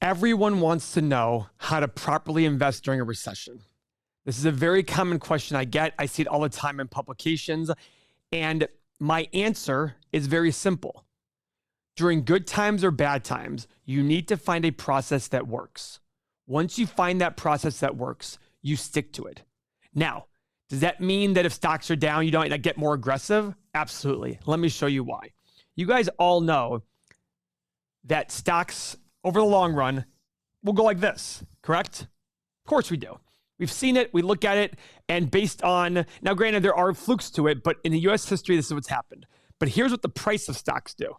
Everyone wants to know how to properly invest during a recession. This is a very common question I get. I see it all the time in publications. And my answer is very simple. During good times or bad times, you need to find a process that works. Once you find that process that works, you stick to it. Now, does that mean that if stocks are down, you don't get more aggressive? Absolutely. Let me show you why. You guys all know that stocks over the long run will go like this, correct? Of course we do. We've seen it, we look at it, and based on, now granted there are flukes to it, but in the US history, this is what's happened. But here's what the price of stocks do.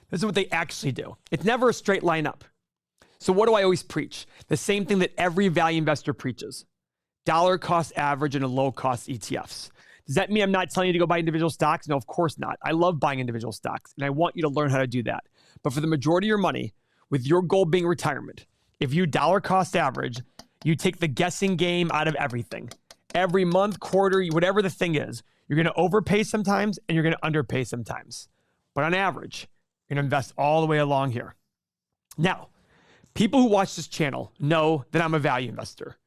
This is what they actually do. It's never a straight line up. So what do I always preach? The same thing that every value investor preaches. Dollar cost average and a low cost ETFs. Does that mean I'm not telling you to go buy individual stocks? No, of course not. I love buying individual stocks, and I want you to learn how to do that. But for the majority of your money, with your goal being retirement, if you dollar cost average, you take the guessing game out of everything. Every month, quarter, whatever the thing is, you're going to overpay sometimes and you're going to underpay sometimes. But on average, you're going to invest all the way along here. Now, people who watch this channel know that I'm a value investor.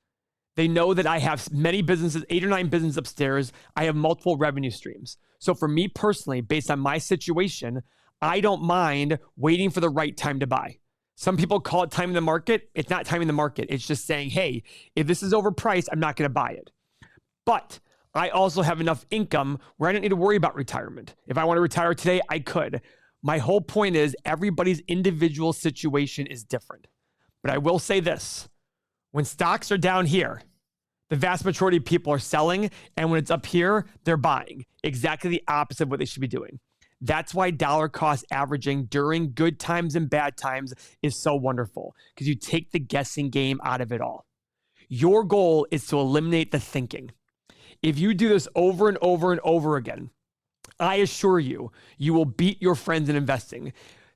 They know that I have many businesses, 8 or 9 businesses upstairs. I have multiple revenue streams. So for me personally, based on my situation, I don't mind waiting for the right time to buy. Some people call it timing the market. It's not timing the market. It's just saying, hey, if this is overpriced, I'm not going to buy it. But I also have enough income where I don't need to worry about retirement. If I want to retire today, I could. My whole point is everybody's individual situation is different. But I will say this. When stocks are down here, the vast majority of people are selling, and when it's up here, they're buying. Exactly the opposite of what they should be doing. That's why dollar cost averaging during good times and bad times is so wonderful, because you take the guessing game out of it all. Your goal is to eliminate the thinking. If you do this over and over and over again, I assure you, you will beat your friends in investing.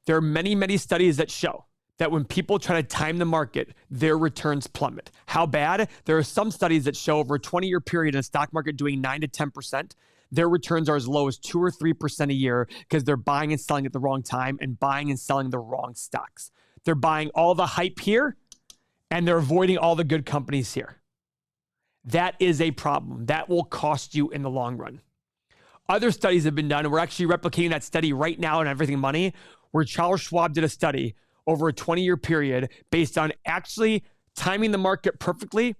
There are many, many studies that show that when people try to time the market, their returns plummet. How bad? There are some studies that show over a 20-year period in a stock market doing 9 to 10%, their returns are as low as 2 or 3% a year because they're buying and selling at the wrong time and buying and selling the wrong stocks. They're buying all the hype here and they're avoiding all the good companies here. That is a problem. That will cost you in the long run. Other studies have been done, and we're actually replicating that study right now in Everything Money, where Charles Schwab did a study over a 20-year period based on actually timing the market perfectly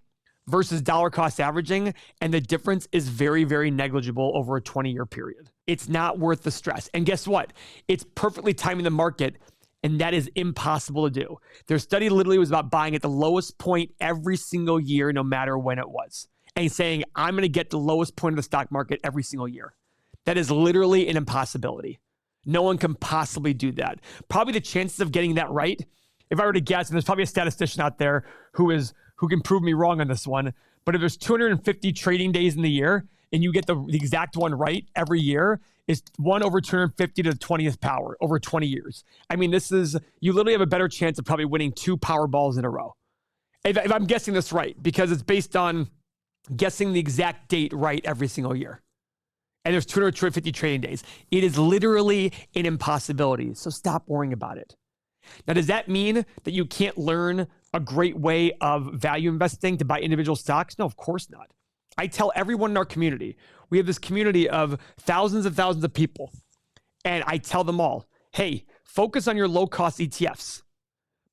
versus dollar cost averaging. And the difference is very, very negligible over a 20-year period. It's not worth the stress. And guess what? It's perfectly timing the market, and that is impossible to do. Their study literally was about buying at the lowest point every single year, no matter when it was, and saying, I'm going to get the lowest point of the stock market every single year. That is literally an impossibility. No one can possibly do that. Probably the chances of getting that right, if I were to guess, and there's probably a statistician out there who can prove me wrong on this one, but if there's 250 trading days in the year and you get the exact one right every year, is 1 over 250 to the 20th power over 20 years. I mean, you literally have a better chance of probably winning 2 Powerballs in a row. If I'm guessing this right, because it's based on guessing the exact date right every single year. And there's 250 trading days. It is literally an impossibility. So stop worrying about it. Now, does that mean that you can't learn a great way of value investing to buy individual stocks? No, of course not. I tell everyone in our community, we have this community of thousands and thousands of people. And I tell them all, hey, focus on your low-cost ETFs.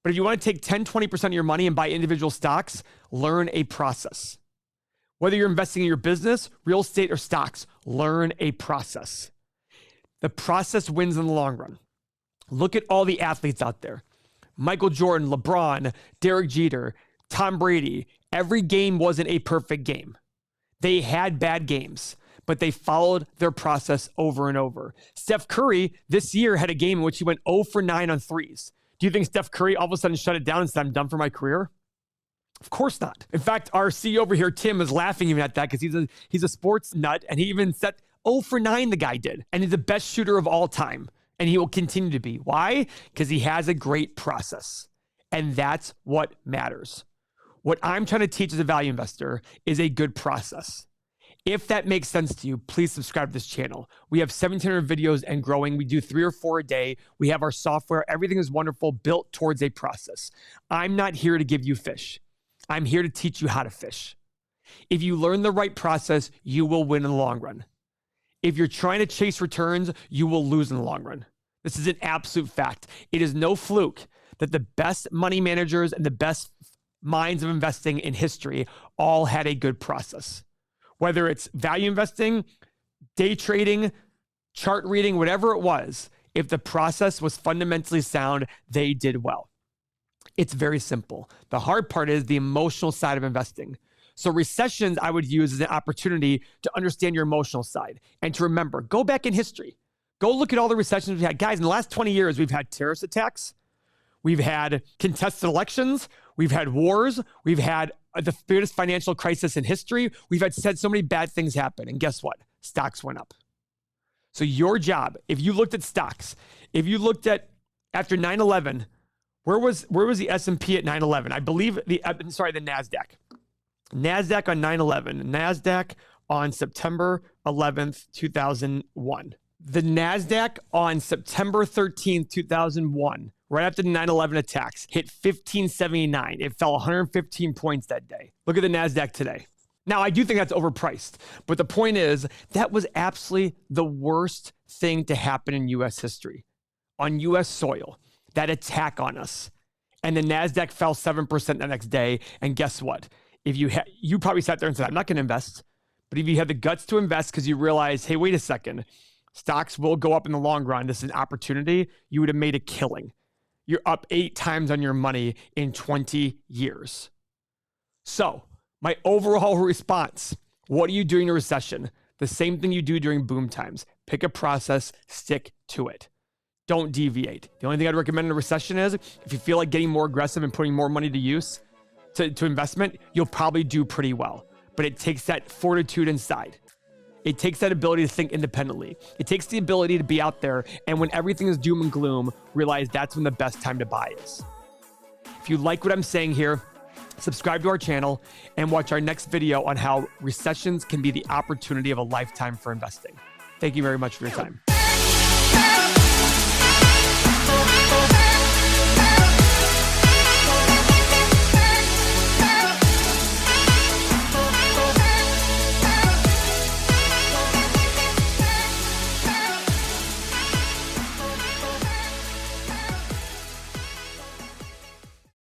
But if you want to take 10, 20% of your money and buy individual stocks, learn a process. Whether you're investing in your business, real estate, or stocks, learn a process. The process wins in the long run. Look at all the athletes out there. Michael Jordan, LeBron, Derek Jeter, Tom Brady. Every game wasn't a perfect game. They had bad games, but they followed their process over and over. Steph Curry this year had a game in which he went 0 for 9 on threes. Do you think Steph Curry all of a sudden shut it down and said, I'm done for my career? Of course not. In fact, our CEO over here, Tim, is laughing even at that because he's a sports nut, and he even set 0 for 9 the guy did. And he's the best shooter of all time, and he will continue to be. Why? Because he has a great process, and that's what matters. What I'm trying to teach as a value investor is a good process. If that makes sense to you, please subscribe to this channel. We have 1,700 videos and growing. We do 3 or 4 a day. We have our software. Everything is wonderful, built towards a process. I'm not here to give you fish. I'm here to teach you how to fish. If you learn the right process, you will win in the long run. If you're trying to chase returns, you will lose in the long run. This is an absolute fact. It is no fluke that the best money managers and the best minds of investing in history all had a good process. Whether it's value investing, day trading, chart reading, whatever it was, if the process was fundamentally sound, they did well. It's very simple. The hard part is the emotional side of investing. So recessions I would use as an opportunity to understand your emotional side and to remember, go back in history. Go look at all the recessions we've had. Guys, in the last 20 years, we've had terrorist attacks. We've had contested elections. We've had wars. We've had the biggest financial crisis in history. We've had so many bad things happen. And guess what? Stocks went up. So your job, if you looked at stocks, if you looked at after 9/11, where was the S&P at 9/11? I believe the NASDAQ. NASDAQ on 9/11. NASDAQ on September 11th, 2001. The NASDAQ on September 13th, 2001, right after the 9/11 attacks, hit 1579. It fell 115 points that day. Look at the NASDAQ today. Now, I do think that's overpriced, but the point is that was absolutely the worst thing to happen in U.S. history, on U.S. soil, that attack on us. And the NASDAQ fell 7% the next day. And guess what? If you probably sat there and said, I'm not going to invest. But if you had the guts to invest because you realized, hey, wait a second, stocks will go up in the long run. This is an opportunity. You would have made a killing. You're up 8 times on your money in 20 years. So my overall response, what do you do in a recession? The same thing you do during boom times. Pick a process, stick to it. Don't deviate. The only thing I'd recommend in a recession is if you feel like getting more aggressive and putting more money to use, to investment, you'll probably do pretty well. But it takes that fortitude inside. It takes that ability to think independently. It takes the ability to be out there, and when everything is doom and gloom, realize that's when the best time to buy is. If you like what I'm saying here, subscribe to our channel and watch our next video on how recessions can be the opportunity of a lifetime for investing. Thank you very much for your time.